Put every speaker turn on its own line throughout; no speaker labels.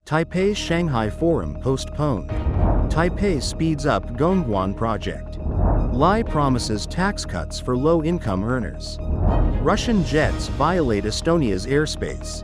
Taipei Shanghai Forum postponed. Taipei speeds up Gongguan project. Lai promises tax cuts for low-income earners. Russian jets violate Estonia's airspace.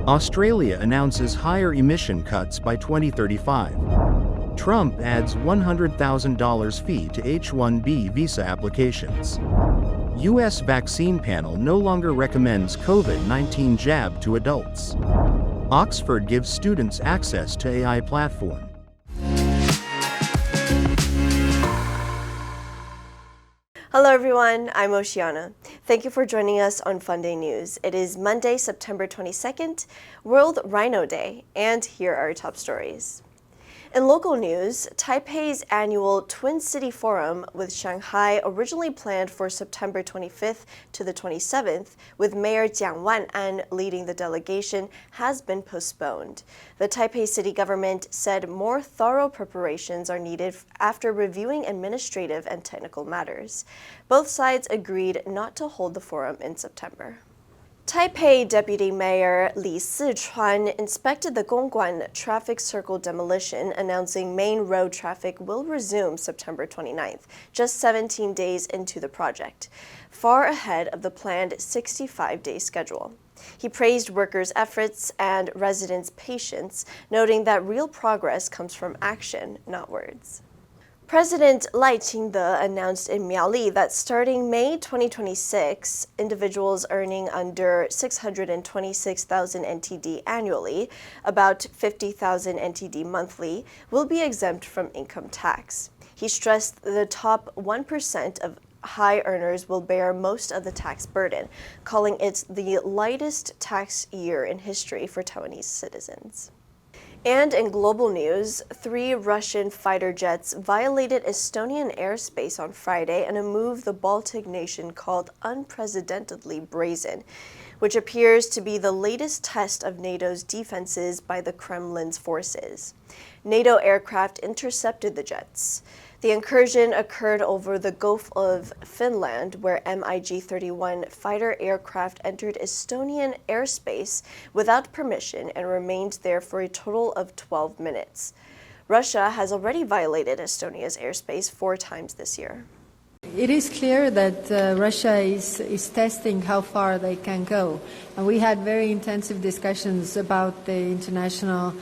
Australia announces higher emission cuts by 2035. Trump adds $100,000 fee to H-1B visa applications. U.S. vaccine panel no longer recommends COVID-19 jab to adults. Oxford gives students access to AI platform.
Hello everyone, I'm Oceana. Thank you for joining us on FUNDAY News. It is Monday, September 22nd, World Rhino Day, and here are our top stories. In local news, Taipei's annual Twin City Forum with Shanghai, originally planned for September 25th to the 27th, with Mayor Jiang Wan'an leading the delegation, has been postponed. The Taipei city government said more thorough preparations are needed after reviewing administrative and technical matters. Both sides agreed not to hold the forum in September. Taipei Deputy Mayor Li Sichuan inspected the Gongguan traffic circle demolition, announcing main road traffic will resume September 29th, just 17 days into the project, far ahead of the planned 65-day schedule. He praised workers' efforts and residents' patience, noting that real progress comes from action, not words. President赖清德announced in Violate that starting May 2026, individuals earning under 626,000 NTD annually, about 50,000 NTD monthly, will be exempt from income tax. He stressed the top 1% of high earners will bear most of the tax burden, calling it the lightest tax year in history for Taiwanese citizens. And in global news, 3 Russian fighter jets violated Estonian airspace on Friday in a move the Baltic nation called unprecedentedly brazen, which appears to be the latest test of NATO's defenses by the Kremlin's forces. NATO aircraft intercepted the jets. The incursion occurred over the Gulf of Finland, where MiG-31 fighter aircraft entered Estonian airspace without permission and remained there for a total of 12 minutes. Russia has already violated Estonia's airspace 4 times this year.
It is clear that Russia is testing how far they can go. And we had very intensive discussions about the international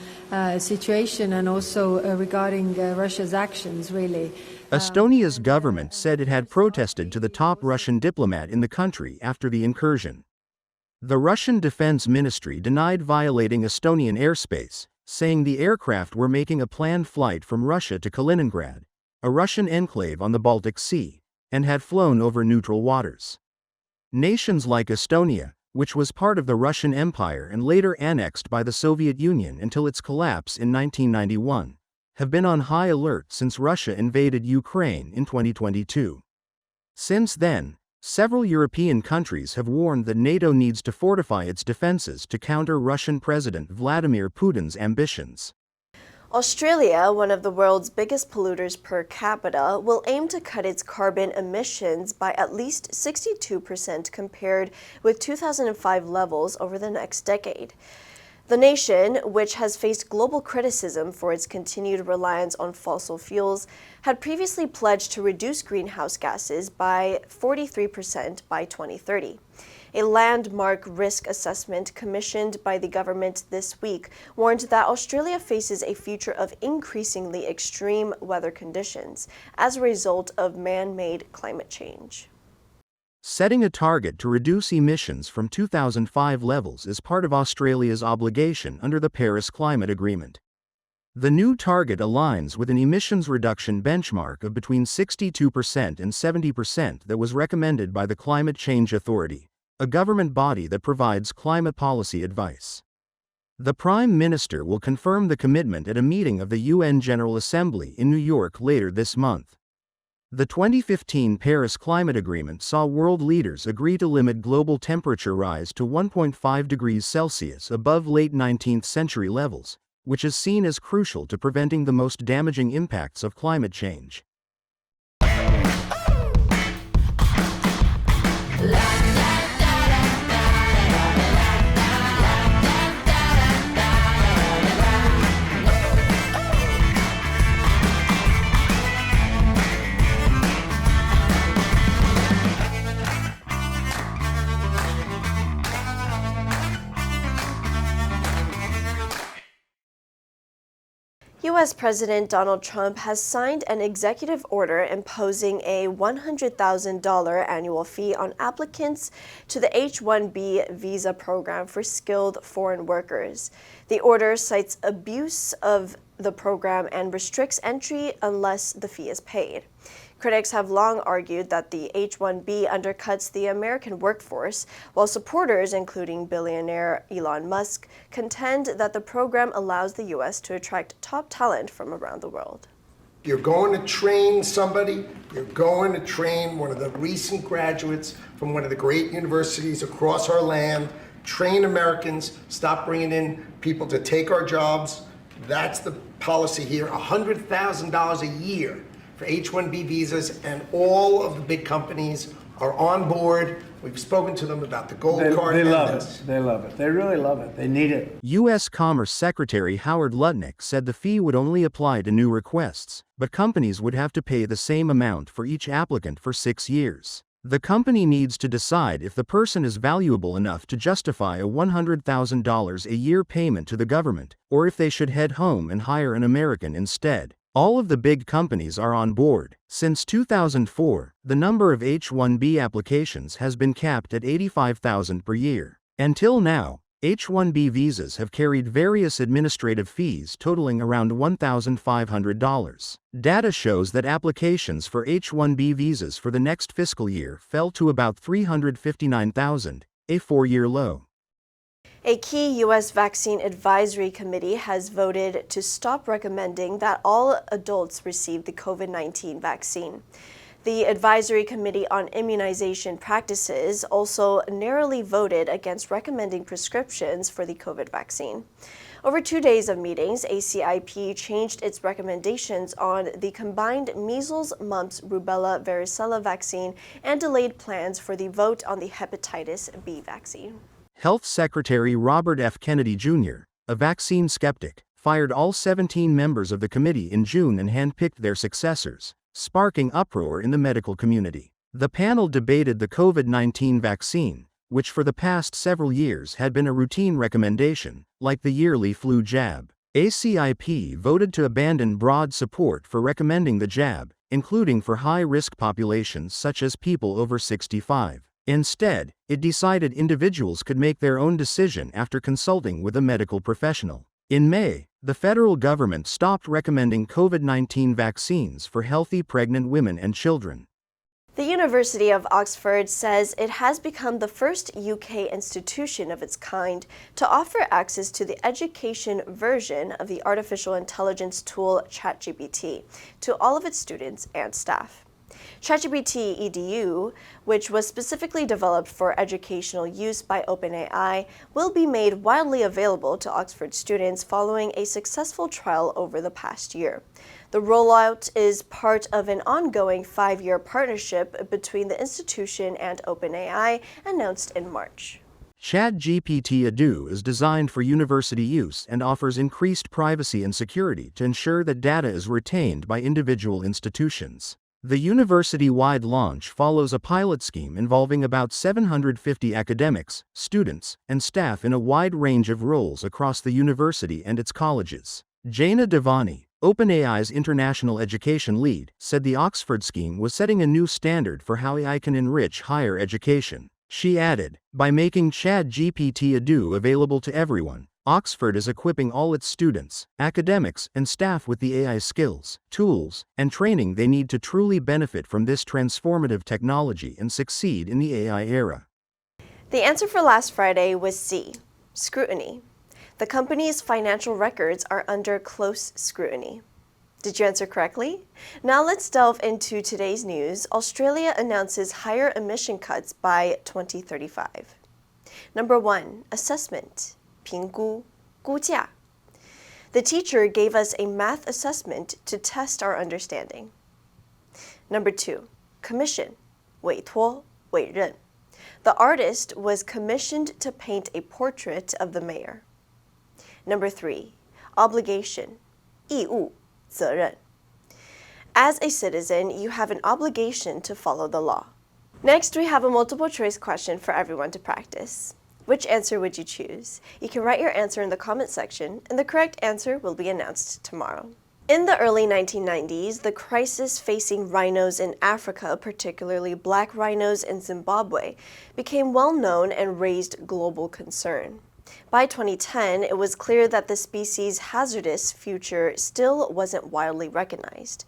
situation and also regarding Russia's actions, really.
Estonia's government said it had protested to the top Russian diplomat in the country after the incursion. The Russian Defense Ministry denied violating Estonian airspace, saying the aircraft were making a planned flight from Russia to Kaliningrad, a Russian enclave on the Baltic Sea, and had flown over neutral waters. Nations like Estonia, which was part of the Russian Empire and later annexed by the Soviet Union until its collapse in 1991, have been on high alert since Russia invaded Ukraine in 2022. Since then, several European countries have warned that NATO needs to fortify its defenses to counter Russian President Vladimir Putin's ambitions.
Australia, one of the world's biggest polluters per capita, will aim to cut its carbon emissions by at least 62% compared with 2005 levels over the next decade. The nation, which has faced global criticism for its continued reliance on fossil fuels, had previously pledged to reduce greenhouse gases by 43% by 2030. A landmark risk assessment commissioned by the government this week warned that Australia faces a future of increasingly extreme weather conditions as a result of man-made climate change.
Setting a target to reduce emissions from 2005 levels is part of Australia's obligation under the Paris Climate Agreement. The new target aligns with an emissions reduction benchmark of between 62% and 70% that was recommended by the Climate Change Authority, a government body that provides climate policy advice. The Prime Minister will confirm the commitment at a meeting of the UN General Assembly in New York later this month. The 2015 Paris Climate Agreement saw world leaders agree to limit global temperature rise to 1.5 degrees Celsius above late 19th century levels, which is seen as crucial to preventing the most damaging impacts of climate change.
U.S. President Donald Trump has signed an executive order imposing a $100,000 annual fee on applicants to the H-1B visa program for skilled foreign workers. The order cites abuse of the program and restricts entry unless the fee is paid. Critics have long argued that the H-1B undercuts the American workforce, while supporters, including billionaire Elon Musk, contend that the program allows the U.S. to attract top talent from around the world.
You're going to train somebody, you're going to train one of the recent graduates from one of the great universities across our land, train Americans, stop bringing in people to take our jobs. That's the policy here, $100,000 a year for H-1B visas, and all of the big companies are on board. We've spoken to them about the gold card.
They love it. They love it. They really love it. They need it.
U.S. Commerce Secretary Howard Lutnick said the fee would only apply to new requests, but companies would have to pay the same amount for each applicant for 6 years. The company needs to decide if the person is valuable enough to justify a $100,000 a year payment to the government, or if they should head home and hire an American instead. All of the big companies are on board. Since 2004, the number of H-1B applications has been capped at 85,000 per year. Until now, H-1B visas have carried various administrative fees totaling around $1,500. Data shows that applications for H-1B visas for the next fiscal year fell to about 359,000, a 4-year low.
A key U.S. vaccine advisory committee has voted to stop recommending that all adults receive the COVID-19 vaccine. The Advisory Committee on Immunization Practices also narrowly voted against recommending prescriptions for the COVID vaccine. Over 2 days of meetings, ACIP changed its recommendations on the combined measles, mumps, rubella, varicella vaccine and delayed plans for the vote on the hepatitis B vaccine.
Health Secretary Robert F. Kennedy Jr., a vaccine skeptic, fired all 17 members of the committee in June and handpicked their successors, sparking uproar in the medical community. The panel debated the COVID-19 vaccine, which for the past several years had been a routine recommendation, like the yearly flu jab. ACIP voted to abandon broad support for recommending the jab, including for high-risk populations such as people over 65. Instead, it decided individuals could make their own decision after consulting with a medical professional. In May, the federal government stopped recommending COVID-19 vaccines for healthy pregnant women and children.
The University of Oxford says it has become the first UK institution of its kind to offer access to the education version of the artificial intelligence tool ChatGPT to all of its students and staff. ChatGPT EDU, which was specifically developed for educational use by OpenAI, will be made widely available to Oxford students following a successful trial over the past year. The rollout is part of an ongoing 5-year partnership between the institution and OpenAI, announced in March.
ChatGPT EDU is designed for university use and offers increased privacy and security to ensure that data is retained by individual institutions. The university-wide launch follows a pilot scheme involving about 750 academics, students, and staff in a wide range of roles across the university and its colleges. Jaina Devani, OpenAI's international education lead, said the Oxford scheme was setting a new standard for how AI can enrich higher education. She added, by making ChatGPT EDU available to everyone, Oxford is equipping all its students, academics, and staff with the AI skills, tools, and training they need to truly benefit from this transformative technology and succeed in the AI era.
The answer for last Friday was C, scrutiny. The company's financial records are under close scrutiny. Did you answer correctly? Now let's delve into today's news. Australia announces higher emission cuts by 2035. Number 1, assessment. 评估, 估价. The teacher gave us a math assessment to test our understanding. Number 2, commission. 委托, 委任. The artist was commissioned to paint a portrait of the mayor. Number 3, obligation. 义务, 责任. As a citizen, you have an obligation to follow the law. Next, we have a multiple choice question for everyone to practice. Which answer would you choose? You can write your answer in the comment section, and the correct answer will be announced tomorrow. In the early 1990s, the crisis facing rhinos in Africa, particularly black rhinos in Zimbabwe, became well known and raised global concern. By 2010, it was clear that the species' hazardous future still wasn't widely recognized.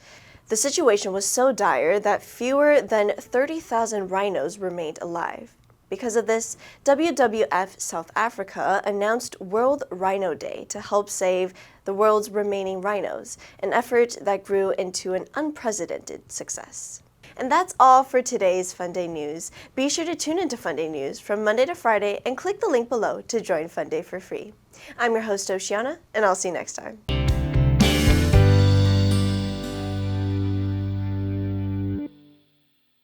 The situation was so dire that fewer than 30,000 rhinos remained alive. Because of this, WWF South Africa announced World Rhino Day to help save the world's remaining rhinos, an effort that grew into an unprecedented success. And that's all for today's FUNDAY News. Be sure to tune into FUNDAY News from Monday to Friday and click the link below to join FUNDAY for free. I'm your host, Oceana, and I'll see you next time.